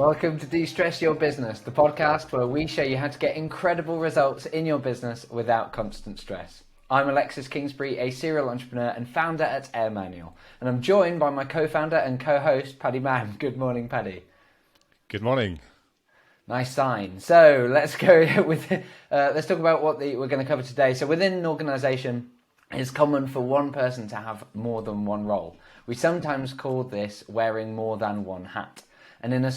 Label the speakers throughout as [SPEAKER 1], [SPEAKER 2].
[SPEAKER 1] Welcome to De-Stress Your Business, the podcast where we show you how to get incredible results in your business without constant stress. I'm Alexis Kingsbury, a serial entrepreneur and founder at AirManual, and I'm joined by my co-founder and co-host, Paddy Mann. Good morning, Paddy.
[SPEAKER 2] Good morning.
[SPEAKER 1] Nice sign. So let's go with, let's talk about what we're going to cover today. So within an organization, it's common for one person to have more than one role. We sometimes call this wearing more than one hat. And in a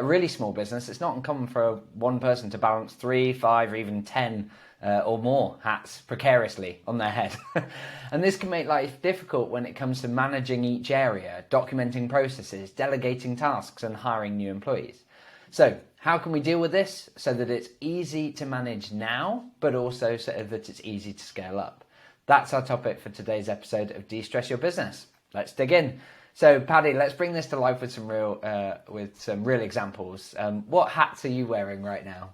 [SPEAKER 1] really small business, it's not uncommon for one person to balance 3, 5, or even 10 or more hats precariously on their head. And this can make life difficult when it comes to managing each area, documenting processes, delegating tasks, and hiring new employees. So how can we deal with this so that it's easy to manage now, but also so that it's easy to scale up? That's our topic for today's episode of De-Stress Your Business. Let's dig in. So, Paddy, let's bring this to life with some real examples. What hats are you wearing right now?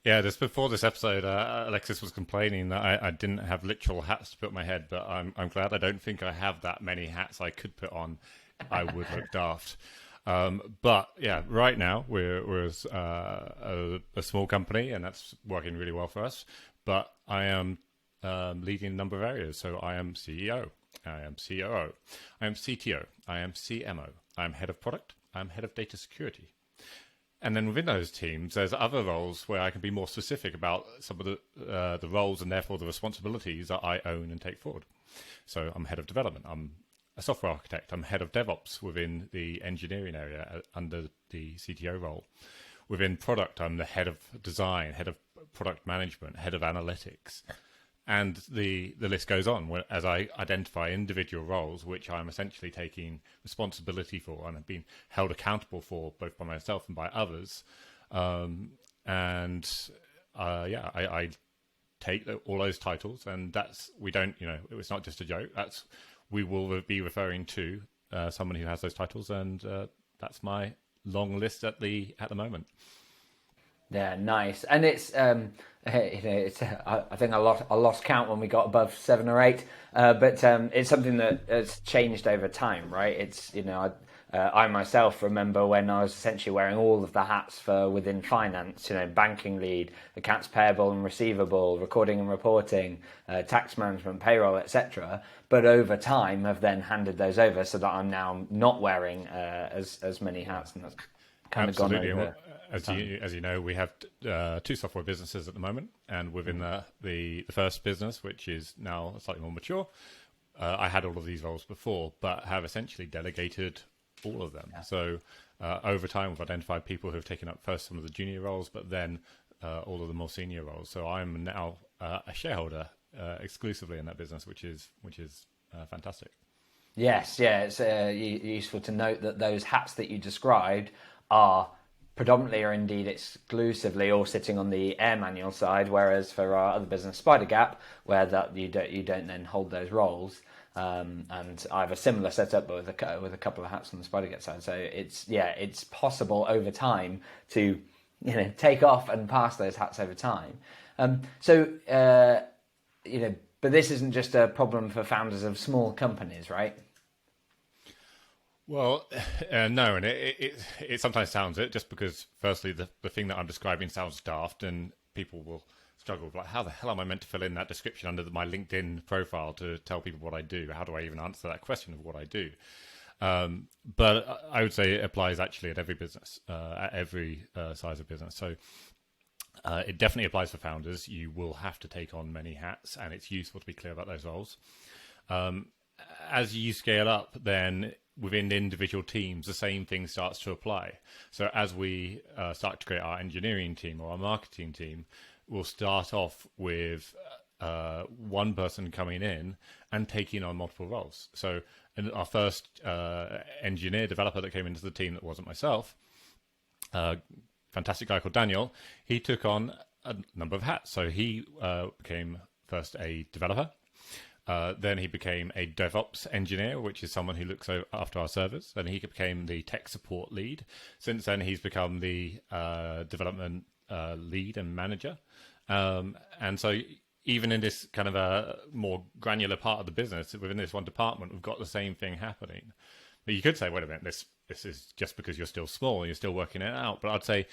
[SPEAKER 2] Yeah, just before this episode, Alexis was complaining that I didn't have literal hats to put on my head, but I'm glad I don't think I have that many hats I could put on. I would look daft. But yeah, right now we're a small company, and that's working really well for us. But I am leading a number of areas. So I am CEO. I am COO, I am CTO, I am CMO, I am head of product, I am head of data security. And then within those teams, there's other roles where I can be more specific about some of the roles and therefore the responsibilities that I own and take forward. So I'm head of development, I'm a software architect, I'm head of DevOps within the engineering area under the CTO role. Within product, I'm the head of design, head of product management, head of analytics. And the list goes on as I identify individual roles, which I'm essentially taking responsibility for and have been held accountable for both by myself and by others. I take all those titles, and it's not just a joke. We will be referring to someone who has those titles, and that's my long list at the moment.
[SPEAKER 1] Yeah, nice. And it's I think I lost count when we got above 7 or 8, but it's something that has changed over time, right? It's I myself remember when I was essentially wearing all of the hats for within finance, banking lead, accounts payable and receivable, recording and reporting, tax management, payroll, etc. But over time, I've then handed those over so that I'm now not wearing as many hats, and that's kind of gone over.
[SPEAKER 2] As you know, we have 2 software businesses at the moment, and within the first business, which is now slightly more mature, I had all of these roles before, but have essentially delegated all of them. Yeah. So over time, we've identified people who have taken up first some of the junior roles, but then all of the more senior roles. So I'm now a shareholder exclusively in that business, which is fantastic.
[SPEAKER 1] Yes, yeah, it's useful to note that those hats that you described are predominantly or indeed exclusively all sitting on the AirManual side, whereas for our other business, SpiderGap, where that you don't then hold those roles. And I have a similar setup, but with a couple of hats on the SpiderGap side. So it's possible over time to take off and pass those hats over time. But this isn't just a problem for founders of small companies, right?
[SPEAKER 2] Well, no, and it sometimes sounds it, just because, firstly, the thing that I'm describing sounds daft, and people will struggle with, like, how the hell am I meant to fill in that description under my LinkedIn profile to tell people what I do? How do I even answer that question of what I do? But I would say it applies actually at every business, at every size of business. So it definitely applies for founders. You will have to take on many hats, and it's useful to be clear about those roles. As you scale up, then within individual teams, the same thing starts to apply. So as we start to create our engineering team or our marketing team, we'll start off with one person coming in and taking on multiple roles. So in our first engineer developer that came into the team that wasn't myself, fantastic guy called Daniel, he took on a number of hats. So he became first a developer. Then he became a DevOps engineer, which is someone who looks after our servers. Then he became the tech support lead. Since then, he's become the development lead and manager. And so even in this kind of a more granular part of the business, within this one department, we've got the same thing happening. But you could say, wait a minute, this is just because you're still small and you're still working it out. But I'd say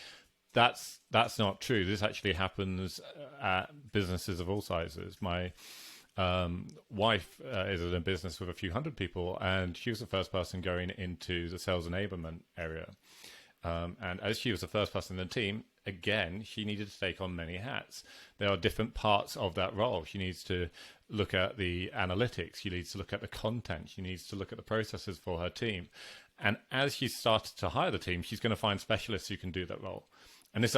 [SPEAKER 2] that's not true. This actually happens at businesses of all sizes. My wife is in a business with a few hundred people, and she was the first person going into the sales enablement area. And as she was the first person in the team, again, she needed to take on many hats. There are different parts of that role. She needs to look at the analytics. She needs to look at the content. She needs to look at the processes for her team. And as she started to hire the team, she's going to find specialists who can do that role. And this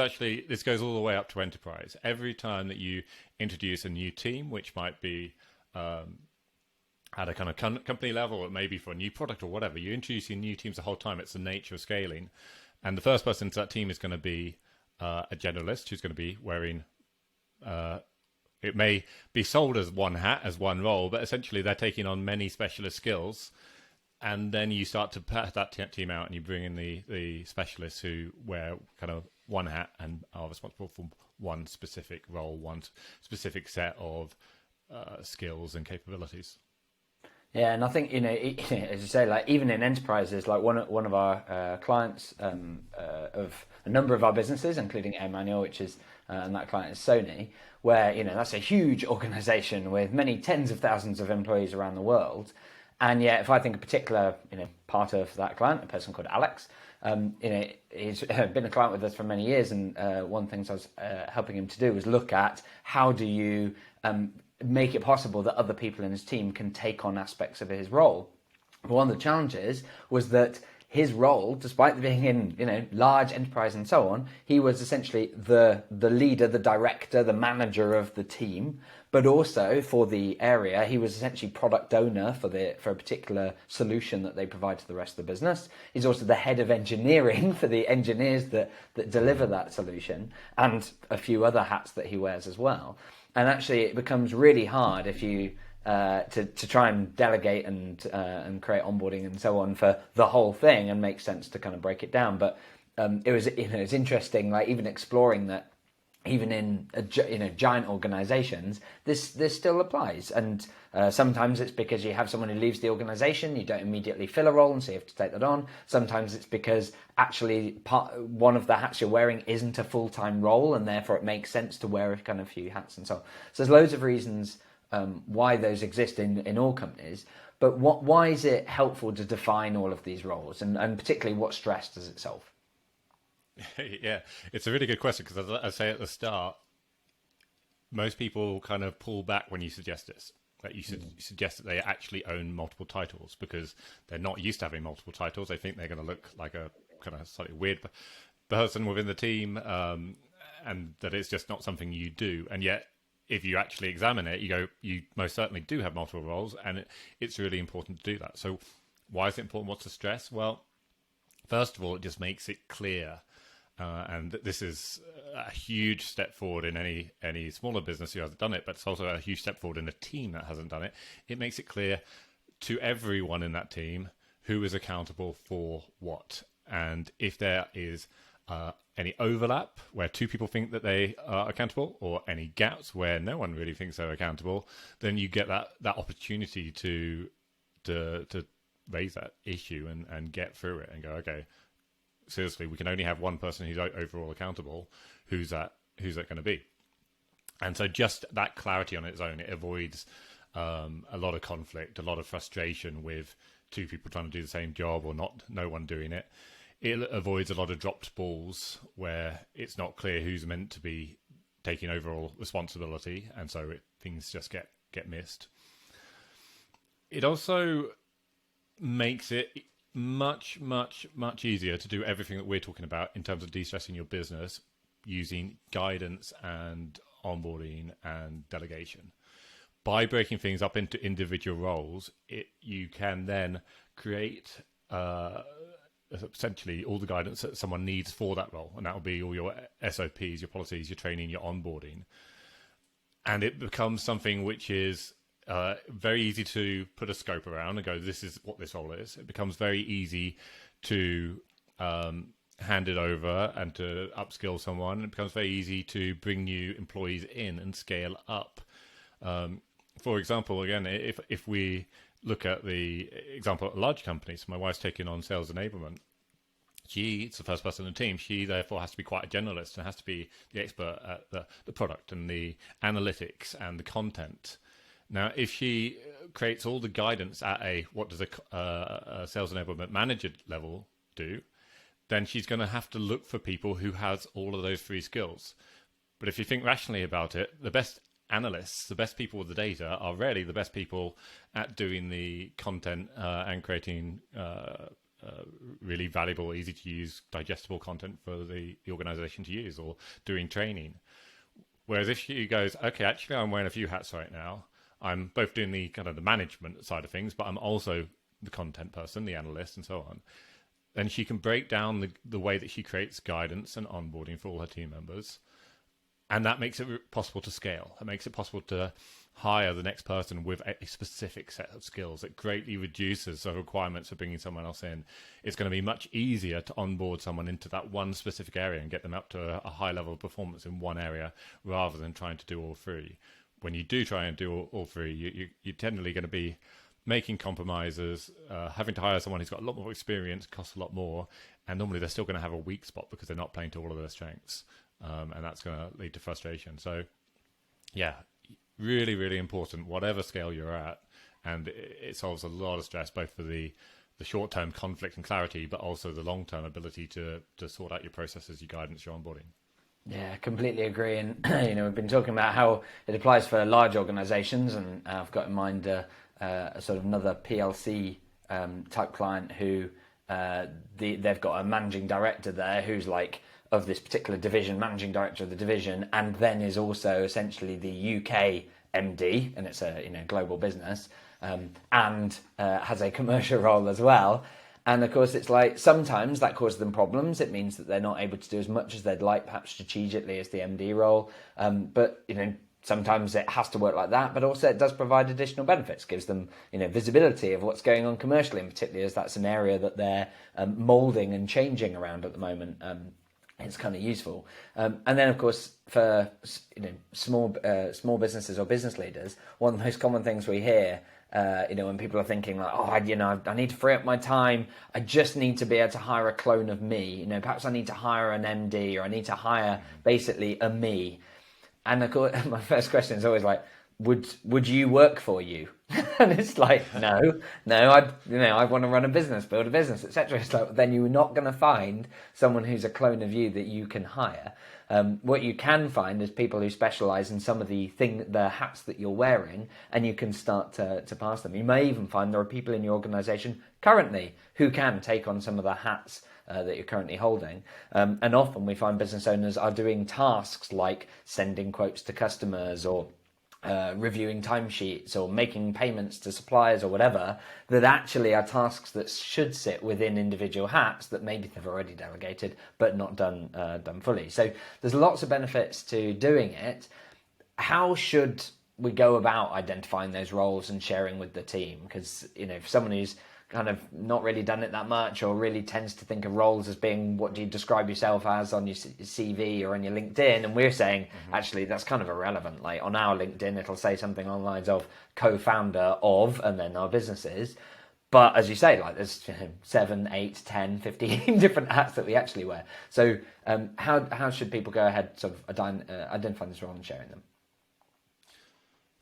[SPEAKER 2] goes all the way up to enterprise. Every time that you introduce a new team, which might be at a kind of company level, or maybe for a new product or whatever, you're introducing new teams the whole time. It's the nature of scaling. And the first person to that team is going to be a generalist who's going to be wearing, it may be sold as one hat, as one role, but essentially they're taking on many specialist skills. And then you start to pass that team out and you bring in the specialists who wear kind of one hat and are responsible for one specific role, one specific set of skills and capabilities.
[SPEAKER 1] Yeah, and I think, as you say, like even in enterprises, like one of our clients of a number of our businesses, including AirManual, which is and that client is Sony, where that's a huge organization with many tens of thousands of employees around the world. And yet, if I think a particular, part of that client, a person called Alex, he's been a client with us for many years, and one of the things I was helping him to do was look at how do you make it possible that other people in his team can take on aspects of his role. But one of the challenges was that his role, despite being in large enterprise and so on, he was essentially the leader, the director, the manager of the team. But also for the area, he was essentially product owner for a particular solution that they provide to the rest of the business. He's also the head of engineering for the engineers that deliver that solution, and a few other hats that he wears as well. And actually, it becomes really hard if you to try and delegate and create onboarding and so on for the whole thing, and make sense to kind of break it down. But it was it's interesting, like even exploring that. Even in giant organizations, this still applies, and sometimes it's because you have someone who leaves the organization, you don't immediately fill a role, and so you have to take that on. Sometimes it's because actually one of the hats you're wearing isn't a full-time role, and therefore it makes sense to wear a kind of few hats and so on. So there's loads of reasons why those exist in all companies. But why is it helpful to define all of these roles, and particularly what stress does it solve?
[SPEAKER 2] Yeah, it's a really good question, because as I say at the start, most people kind of pull back when you suggest this. That you suggest that they actually own multiple titles, because they're not used to having multiple titles. They think they're going to look like a kind of slightly weird person within the team, and that it's just not something you do. And yet, if you actually examine it, you most certainly do have multiple roles, and it's really important to do that. So why is it important? What's the stress? Well, first of all, it just makes it clear. And this is a huge step forward in any smaller business who hasn't done it, but it's also a huge step forward in a team that hasn't done it. It makes it clear to everyone in that team who is accountable for what. And if there is any overlap where two people think that they are accountable, or any gaps where no one really thinks they're accountable, then you get that opportunity to raise that issue and get through it and go, okay, seriously, we can only have one person who's overall accountable. Who's that going to be? And so just that clarity on its own, it avoids a lot of conflict, a lot of frustration with two people trying to do the same job, or no one doing it. It avoids a lot of dropped balls where it's not clear who's meant to be taking overall responsibility, and so things just get missed. It also makes it much, much, much easier to do everything that we're talking about in terms of de-stressing your business using guidance and onboarding and delegation. By breaking things up into individual roles, you can then create essentially all the guidance that someone needs for that role, and that will be all your SOPs, your policies, your training, your onboarding. And it becomes something which is very easy to put a scope around and go, this is what this role is. It becomes very easy to hand it over and to upskill someone. It becomes very easy to bring new employees in and scale up. For example, again, if we look at the example at a large company. So my wife's taking on sales enablement. It's the first person in the team. She therefore has to be quite a generalist and has to be the expert at the product and the analytics and the content. Now, if she creates all the guidance at what does a sales enablement manager level do, then she's going to have to look for people who has all of those three skills. But if you think rationally about it, the best analysts, the best people with the data, are rarely the best people at doing the content and creating really valuable, easy to use, digestible content for the organization to use, or doing training. Whereas if she goes, okay, actually I'm wearing a few hats right now. I'm both doing the kind of the management side of things, but I'm also the content person, the analyst, and so on. Then she can break down the way that she creates guidance and onboarding for all her team members. And that makes it possible to scale. It makes it possible to hire the next person with a specific set of skills. It greatly reduces the requirements for bringing someone else in. It's going to be much easier to onboard someone into that one specific area and get them up to a high level of performance in one area rather than trying to do all three. When you do try and do all three, you're generally going to be making compromises, having to hire someone who's got a lot more experience, costs a lot more, and normally they're still going to have a weak spot because they're not playing to all of their strengths, and that's going to lead to frustration. So, yeah, really, really important, whatever scale you're at, and it solves a lot of stress, both for the short-term conflict and clarity, but also the long-term ability to sort out your processes, your guidance, your onboarding.
[SPEAKER 1] Yeah, completely agree. And we've been talking about how it applies for large organizations, and I've got in mind a sort of another PLC type client who they've got a managing director there who's like of this particular division, managing director of the division, and then is also essentially the UK MD, and it's a global business, and has a commercial role as well. And of course, it's like sometimes that causes them problems. It means that they're not able to do as much as they'd like, perhaps strategically, as the MD role. But sometimes it has to work like that. But also, it does provide additional benefits. Gives them visibility of what's going on commercially, and particularly as that's an area that they're moulding and changing around at the moment. It's kind of useful. And then, of course, for small businesses or business leaders, one of the most common things we hear. When people are thinking like, I need to free up my time. I just need to be able to hire a clone of me. Perhaps I need to hire an MD, or I need to hire basically a me. And of course, my first question is always like, would you work for you? And it's like, no, I want to run a business, build a business, etc. It's like, then you're not going to find someone who's a clone of you that you can hire. What you can find is people who specialize in some of the hats that you're wearing, and you can start to pass them. You may even find there are people in your organization currently who can take on some of the hats that you're currently holding. And often we find business owners are doing tasks like sending quotes to customers, or reviewing timesheets, or making payments to suppliers, or whatever, that actually are tasks that should sit within individual hats that maybe they've already delegated but not done fully. So there's lots of benefits to doing it. How should we go about identifying those roles and sharing with the team? Because for someone who's kind of not really done it that much, or really tends to think of roles as being what do you describe yourself as on your CV or on your LinkedIn, and we're saying actually that's kind of irrelevant. Like on our LinkedIn it'll say something along the lines of co-founder of, and then our businesses. But as you say, like there's 7, 8, 10, 15 different hats that we actually wear. So how should people go ahead sort of identifying this role and sharing them?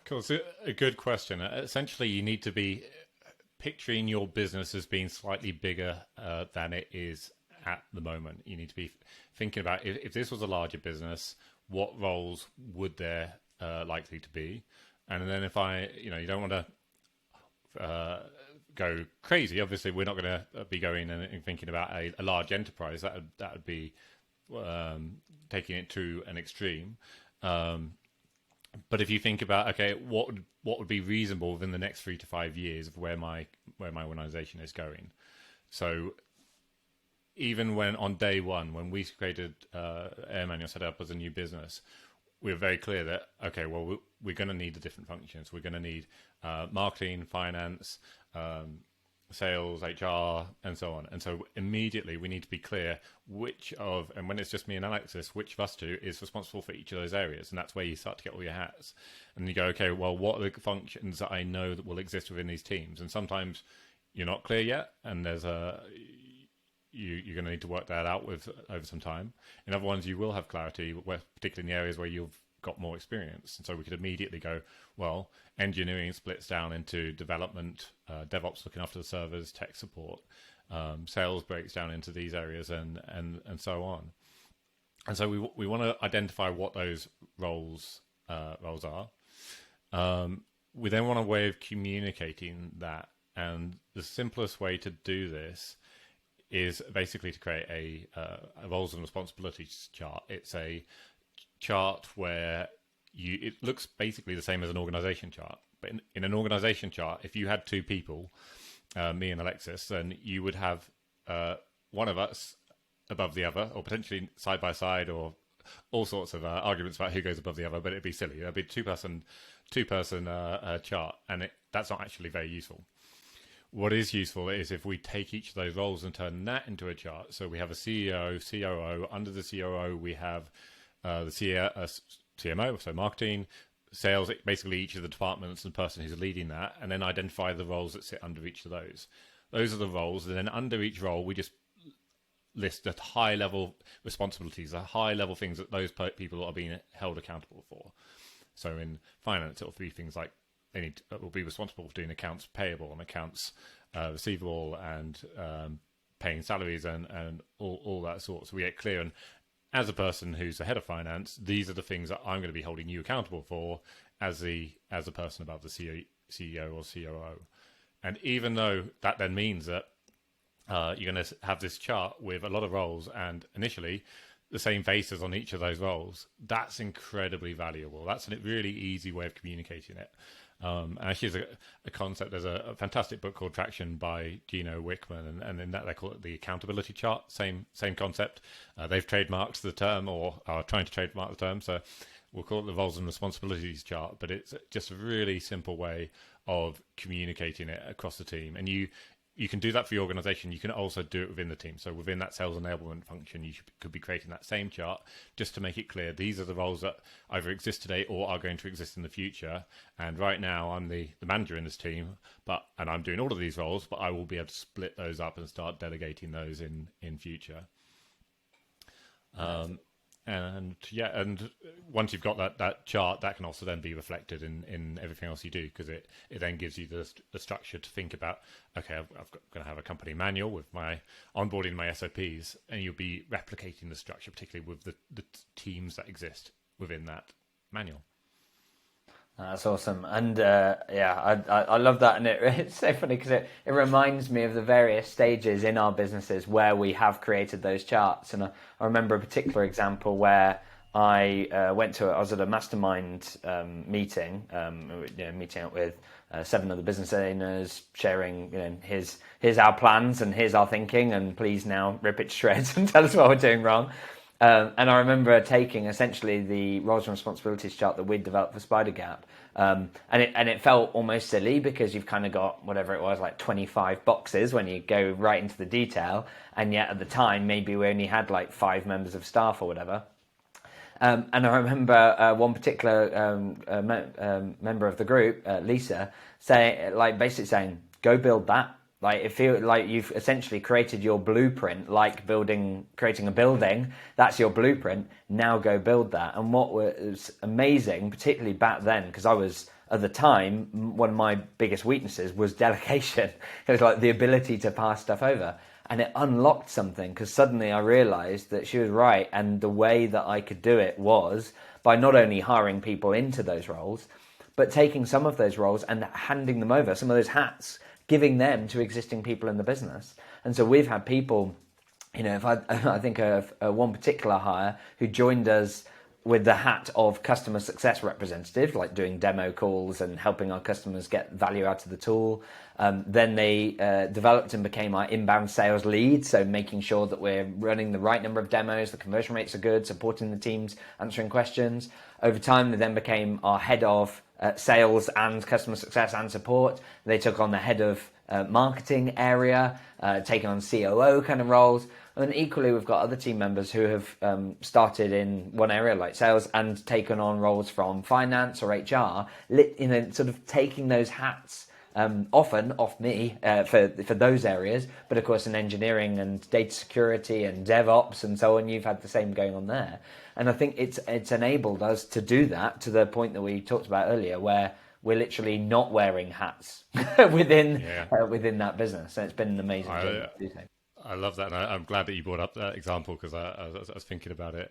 [SPEAKER 2] Cool. So a good question. Essentially, you need to be picturing your business as being slightly bigger than it is at the moment. You need to be thinking about if this was a larger business, what roles would there likely to be? And then if you don't want to go crazy. Obviously, we're not going to be going and thinking about a large enterprise. That would be taking it to an extreme. But if you think about, okay, what would be reasonable within the next 3 to 5 years of where my organization is going? So even when on day one, when we created AirManual, set up as a new business, we were very clear that, okay, well, we're going to need the different functions. We're going to need marketing, finance, sales, HR, and so on. And so immediately we need to be clear and when it's just me and Alexis, which of us two is responsible for each of those areas. And that's where you start to get all your hats. And you go, okay, well, what are the functions that I know that will exist within these teams? And sometimes you're not clear yet, and you're going to need to work that out over some time. In other ones, you will have clarity, particularly in the areas where you've got more experience. And so we could immediately go, well, engineering splits down into development, DevOps looking after the servers, tech support, sales breaks down into these areas, and so on. And so we want to identify what those roles are. We then want a way of communicating that, and the simplest way to do this is basically to create a roles and responsibilities chart. It's a chart where it looks basically the same as an organization chart. But in an organization chart, if you had two people, me and Alexis, then you would have one of us above the other, or potentially side by side, or all sorts of arguments about who goes above the other. But it'd be silly. It'd be two-person chart, and that's not actually very useful. What is useful is if we take each of those roles and turn that into a chart. So we have a CEO, COO. Under the COO, we have the CMO, so marketing, sales, basically each of the departments and the person who's leading that, and then identify the roles that sit under each of those. Those are the roles, and then under each role, we just list the high-level responsibilities, the high-level things that those people are being held accountable for. So in finance, it'll be things like will be responsible for doing accounts payable and accounts receivable, and paying salaries and all that sort. So we get clear, and as a person who's the head of finance, these are the things that I'm going to be holding you accountable for as a person above the CEO or COO. And even though that then means that you're going to have this chart with a lot of roles and initially the same faces on each of those roles, that's incredibly valuable. That's a really easy way of communicating it. Actually, as a concept, there's a fantastic book called Traction by Gino Wickman, and in that they call it the accountability chart. Same concept. They've trademarked the term, or are trying to trademark the term, so we'll call it the roles and responsibilities chart. But it's just a really simple way of communicating it across the team, and you can do that for your organization. You can also do it within the team. So within that sales enablement function, you could be creating that same chart just to make it clear these are the roles that either exist today or are going to exist in the future. And right now I'm the manager in this team, and I'm doing all of these roles, but I will be able to split those up and start delegating those in future. And once you've got that chart, that can also then be reflected in everything else you do, because it then gives you the structure to think about. Okay, I'm going to have a company manual with my onboarding, my SOPs, and you'll be replicating the structure, particularly with the teams that exist within that manual.
[SPEAKER 1] That's awesome. And I love that. And it's so funny because it reminds me of the various stages in our businesses where we have created those charts. And I remember a particular example where I was at a mastermind meeting, meeting up with 7 other business owners, sharing, here's our plans and here's our thinking, and please now rip it to shreds and tell us what we're doing wrong. And I remember taking essentially the roles and responsibilities chart that we'd developed for Spider Gap, and it felt almost silly because you've kind of got whatever it was, like 25 boxes when you go right into the detail, and yet at the time maybe we only had like 5 members of staff or whatever. And I remember one particular member of the group, Lisa, basically saying, "Go build that." Like, it feels like you've essentially created your blueprint, like creating a building. That's your blueprint. Now go build that. And what was amazing, particularly back then, because I was, at the time, one of my biggest weaknesses was delegation. It was like the ability to pass stuff over. And it unlocked something, because suddenly I realized that she was right. And the way that I could do it was by not only hiring people into those roles, but taking some of those roles and handing them over, some of those hats, giving them to existing people in the business. And so we've had people, if I think of one particular hire who joined us with the hat of customer success representative, like doing demo calls and helping our customers get value out of the tool. Then they developed and became our inbound sales lead, so making sure that we're running the right number of demos, the conversion rates are good, supporting the teams, answering questions. Over time, they then became our head of sales and customer success and support. They took on the head of marketing area, taken on COO kind of roles. And equally, we've got other team members who have started in one area like sales and taken on roles from finance or HR, sort of taking those hats often off me for those areas. But of course, in engineering and data security and DevOps and so on, you've had the same going on there. And I think it's enabled us to do that to the point that we talked about earlier, where we're literally not wearing hats within that business. So it's been an amazing journey to do so.
[SPEAKER 2] I love that, and I'm glad that you brought up that example, because I was thinking about it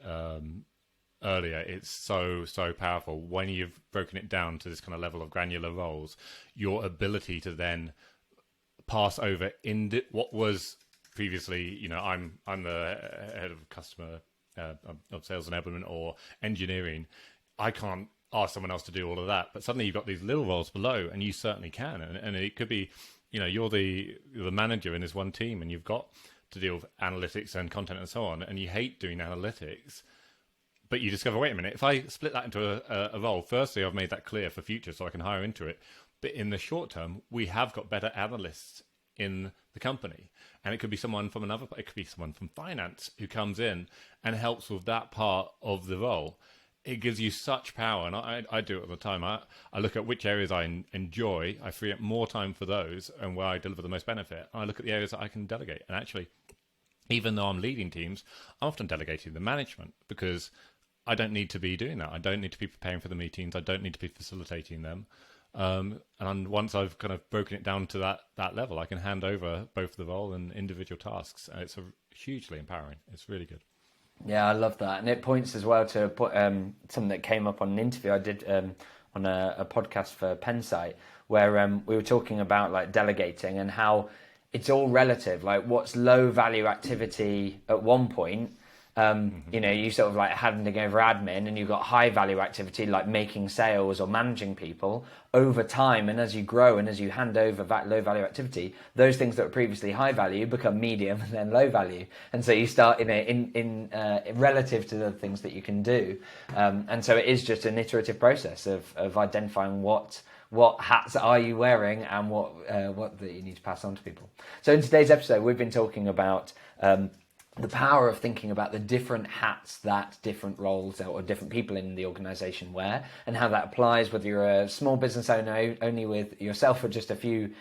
[SPEAKER 2] earlier. It's so powerful when you've broken it down to this kind of level of granular roles. Your ability to then pass over what was previously, I'm the head of customer of sales enablement or engineering. I can't ask someone else to do all of that, but suddenly you've got these little roles below, and you certainly can, and it could be. You're the manager in this one team, and you've got to deal with analytics and content and so on, and you hate doing analytics, but you discover, wait a minute, if I split that into a role, firstly, I've made that clear for future so I can hire into it, but in the short term, we have got better analysts in the company, and it could be someone from it could be someone from finance who comes in and helps with that part of the role. It gives you such power, and I do it all the time. I look at which areas I enjoy, I free up more time for those, and where I deliver the most benefit. I look at the areas that I can delegate. And actually, even though I'm leading teams, I'm often delegating the management, because I don't need to be doing that. I don't need to be preparing for the meetings. I don't need to be facilitating them. And once I've kind of broken it down to that level, I can hand over both the role and individual tasks. And it's hugely empowering. It's really good.
[SPEAKER 1] Yeah, I love that. And it points as well to something that came up on an interview I did on a podcast for Pensight, where we were talking about like delegating and how it's all relative. Like what's low value activity at one point, you sort of like handing over admin, and you've got high value activity like making sales or managing people over time. And as you grow and as you hand over low value activity, those things that were previously high value become medium and then low value. And so you start in relative to the things that you can do. And so it is just an iterative process of identifying what hats are you wearing and what that you need to pass on to people. So in today's episode, we've been talking about the power of thinking about the different hats that different roles or different people in the organization wear, and how that applies whether you're a small business owner only with yourself or just a few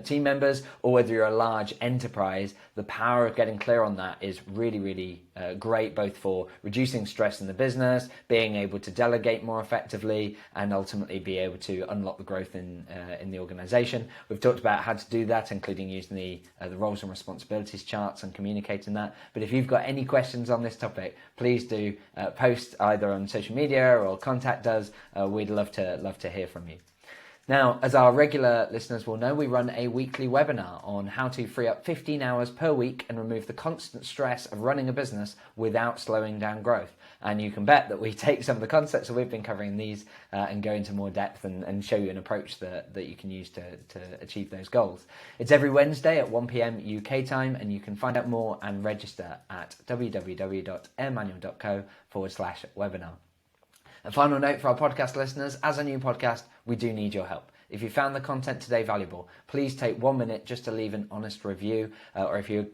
[SPEAKER 1] team members, or whether you're a large enterprise. The power of getting clear on that is really, really great, both for reducing stress in the business, being able to delegate more effectively, and ultimately be able to unlock the growth in the organization. We've talked about how to do that, including using the roles and responsibilities charts and communicating that. But if you've got any questions on this topic, please do post either on social media or contact us. We'd love to hear from you. Now, as our regular listeners will know, we run a weekly webinar on how to free up 15 hours per week and remove the constant stress of running a business without slowing down growth. And you can bet that we take some of the concepts that we've been covering these and go into more depth and show you an approach that you can use to achieve those goals. It's every Wednesday at 1 p.m. UK time, and you can find out more and register at www.airmanual.co/webinar. A final note for our podcast listeners: as a new podcast, we do need your help. If you found the content today valuable, please take 1 minute just to leave an honest review, or if you're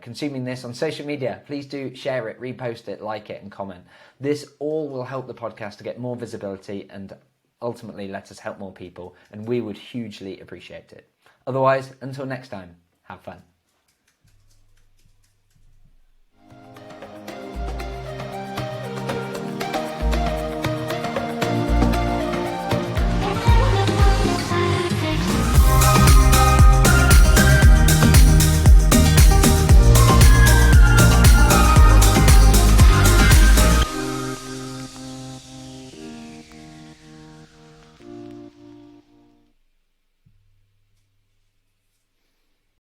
[SPEAKER 1] consuming this on social media, please do share it, repost it, like it, and comment. This all will help the podcast to get more visibility and ultimately let us help more people, and we would hugely appreciate it. Otherwise, until next time, have fun.